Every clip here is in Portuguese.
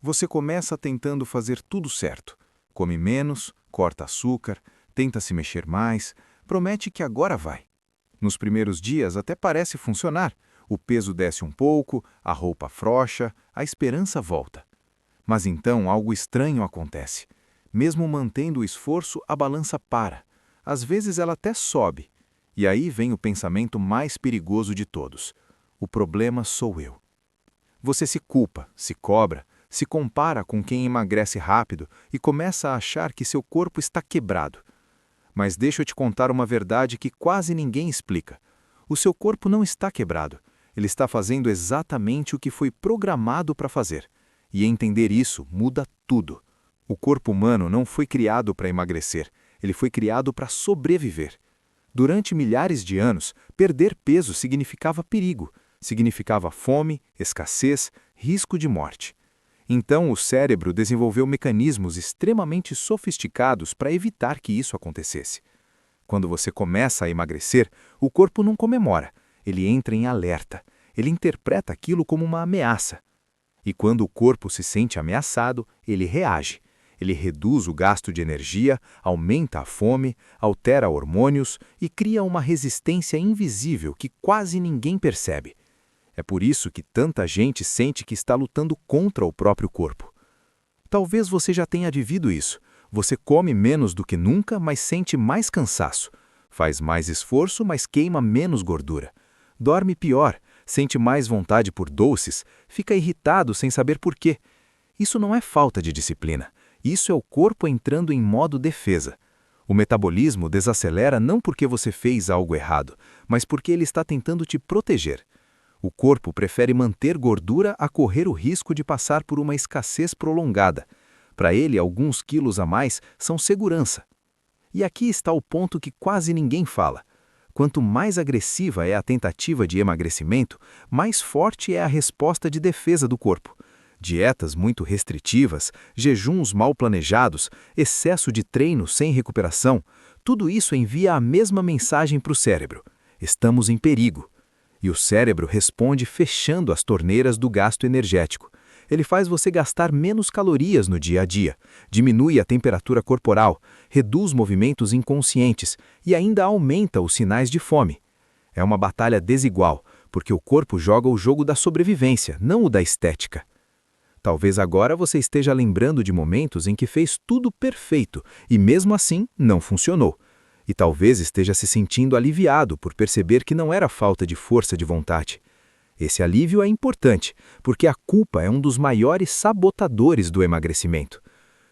Você começa tentando fazer tudo certo. Come menos, corta açúcar, tenta se mexer mais, promete que agora vai. Nos primeiros dias até parece funcionar. O peso desce um pouco, a roupa afrouxa, a esperança volta. Mas então algo estranho acontece. Mesmo mantendo o esforço, a balança para. Às vezes ela até sobe. E aí vem o pensamento mais perigoso de todos. O problema sou eu. Você se culpa, se cobra, se compara com quem emagrece rápido e começa a achar que seu corpo está quebrado. Mas deixa eu te contar uma verdade que quase ninguém explica. O seu corpo não está quebrado. Ele está fazendo exatamente o que foi programado para fazer. E entender isso muda tudo. O corpo humano não foi criado para emagrecer. Ele foi criado para sobreviver. Durante milhares de anos, perder peso significava perigo. Significava fome, escassez, risco de morte. Então, o cérebro desenvolveu mecanismos extremamente sofisticados para evitar que isso acontecesse. Quando você começa a emagrecer, o corpo não comemora, ele entra em alerta. Ele interpreta aquilo como uma ameaça. E quando o corpo se sente ameaçado, ele reage. Ele reduz o gasto de energia, aumenta a fome, altera hormônios e cria uma resistência invisível que quase ninguém percebe. É por isso que tanta gente sente que está lutando contra o próprio corpo. Talvez você já tenha vivido isso. Você come menos do que nunca, mas sente mais cansaço. Faz mais esforço, mas queima menos gordura. Dorme pior, sente mais vontade por doces, fica irritado sem saber por quê. Isso não é falta de disciplina. Isso é o corpo entrando em modo defesa. O metabolismo desacelera não porque você fez algo errado, mas porque ele está tentando te proteger. O corpo prefere manter gordura a correr o risco de passar por uma escassez prolongada. Para ele, alguns quilos a mais são segurança. E aqui está o ponto que quase ninguém fala. Quanto mais agressiva é a tentativa de emagrecimento, mais forte é a resposta de defesa do corpo. Dietas muito restritivas, jejuns mal planejados, excesso de treino sem recuperação, tudo isso envia a mesma mensagem para o cérebro. Estamos em perigo. E o cérebro responde fechando as torneiras do gasto energético. Ele faz você gastar menos calorias no dia a dia, diminui a temperatura corporal, reduz movimentos inconscientes e ainda aumenta os sinais de fome. É uma batalha desigual, porque o corpo joga o jogo da sobrevivência, não o da estética. Talvez agora você esteja lembrando de momentos em que fez tudo perfeito e mesmo assim não funcionou. E talvez esteja se sentindo aliviado por perceber que não era falta de força de vontade. Esse alívio é importante, porque a culpa é um dos maiores sabotadores do emagrecimento.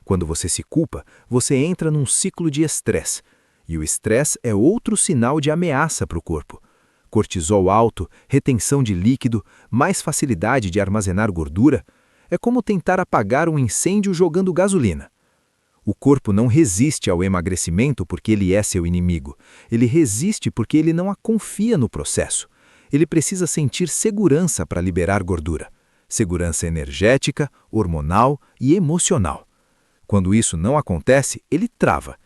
Quando você se culpa, você entra num ciclo de estresse. E o estresse é outro sinal de ameaça para o corpo. Cortisol alto, retenção de líquido, mais facilidade de armazenar gordura. É como tentar apagar um incêndio jogando gasolina. O corpo não resiste ao emagrecimento porque ele é seu inimigo. Ele resiste porque ele não confia no processo. Ele precisa sentir segurança para liberar gordura. Segurança energética, hormonal e emocional. Quando isso não acontece, ele trava.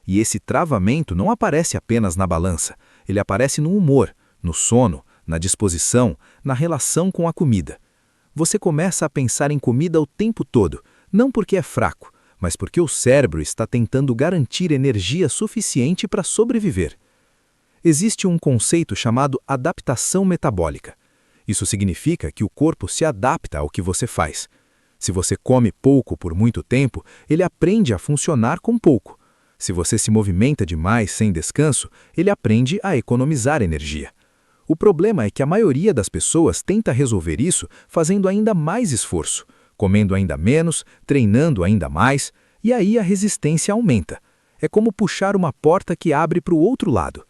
E esse travamento não aparece apenas na balança. Ele aparece no humor, no sono, na disposição, na relação com a comida. Você começa a pensar em comida o tempo todo, não porque é fraco, mas porque o cérebro está tentando garantir energia suficiente para sobreviver. Existe um conceito chamado adaptação metabólica. Isso significa que o corpo se adapta ao que você faz. Se você come pouco por muito tempo, ele aprende a funcionar com pouco. Se você se movimenta demais sem descanso, ele aprende a economizar energia. O problema é que a maioria das pessoas tenta resolver isso fazendo ainda mais esforço, comendo ainda menos, treinando ainda mais, e aí a resistência aumenta. É como puxar uma porta que abre para o outro lado.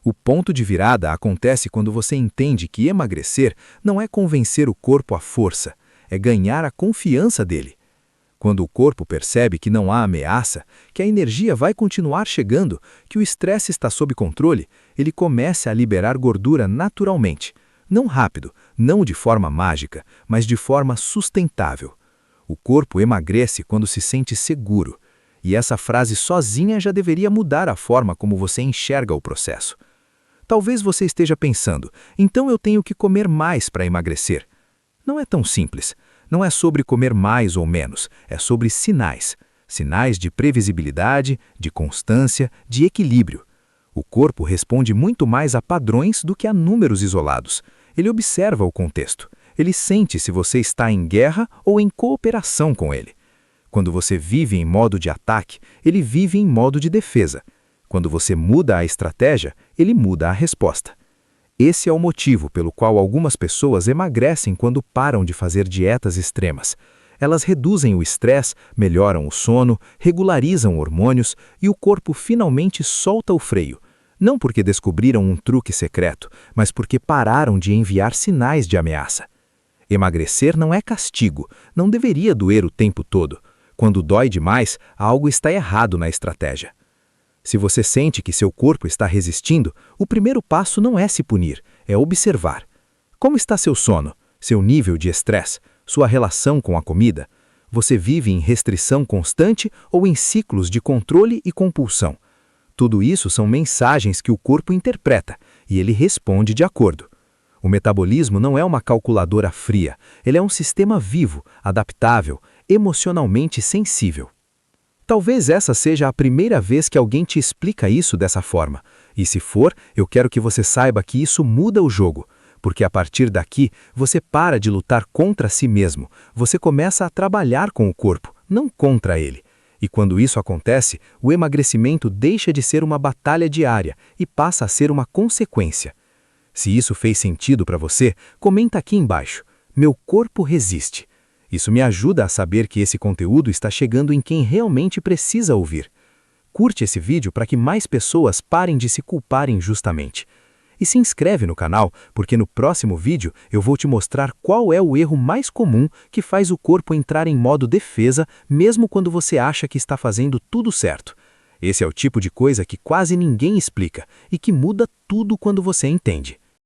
O ponto de virada acontece quando você entende que emagrecer não é convencer o corpo à força, é ganhar a confiança dele. Quando o corpo percebe que não há ameaça, que a energia vai continuar chegando, que o estresse está sob controle, ele começa a liberar gordura naturalmente. Não rápido, não de forma mágica, mas de forma sustentável. O corpo emagrece quando se sente seguro. E essa frase sozinha já deveria mudar a forma como você enxerga o processo. Talvez você esteja pensando, então eu tenho que comer mais para emagrecer. Não é tão simples. Não é sobre comer mais ou menos, é sobre sinais. Sinais de previsibilidade, de constância, de equilíbrio. O corpo responde muito mais a padrões do que a números isolados. Ele observa o contexto. Ele sente se você está em guerra ou em cooperação com ele. Quando você vive em modo de ataque, ele vive em modo de defesa. Quando você muda a estratégia, ele muda a resposta. Esse é o motivo pelo qual algumas pessoas emagrecem quando param de fazer dietas extremas. Elas reduzem o estresse, melhoram o sono, regularizam hormônios e o corpo finalmente solta o freio. Não porque descobriram um truque secreto, mas porque pararam de enviar sinais de ameaça. Emagrecer não é castigo, não deveria doer o tempo todo. Quando dói demais, algo está errado na estratégia. Se você sente que seu corpo está resistindo, o primeiro passo não é se punir, é observar. Como está seu sono, seu nível de estresse, sua relação com a comida? Você vive em restrição constante ou em ciclos de controle e compulsão? Tudo isso são mensagens que o corpo interpreta e ele responde de acordo. O metabolismo não é uma calculadora fria, ele é um sistema vivo, adaptável, emocionalmente sensível. Talvez essa seja a primeira vez que alguém te explica isso dessa forma. E se for, eu quero que você saiba que isso muda o jogo. Porque a partir daqui, você para de lutar contra si mesmo. Você começa a trabalhar com o corpo, não contra ele. E quando isso acontece, o emagrecimento deixa de ser uma batalha diária e passa a ser uma consequência. Se isso fez sentido para você, comenta aqui embaixo. Meu corpo resiste. Isso me ajuda a saber que esse conteúdo está chegando em quem realmente precisa ouvir. Curte esse vídeo para que mais pessoas parem de se culpar injustamente. E se inscreve no canal, porque no próximo vídeo eu vou te mostrar qual é o erro mais comum que faz o corpo entrar em modo defesa, mesmo quando você acha que está fazendo tudo certo. Esse é o tipo de coisa que quase ninguém explica e que muda tudo quando você entende.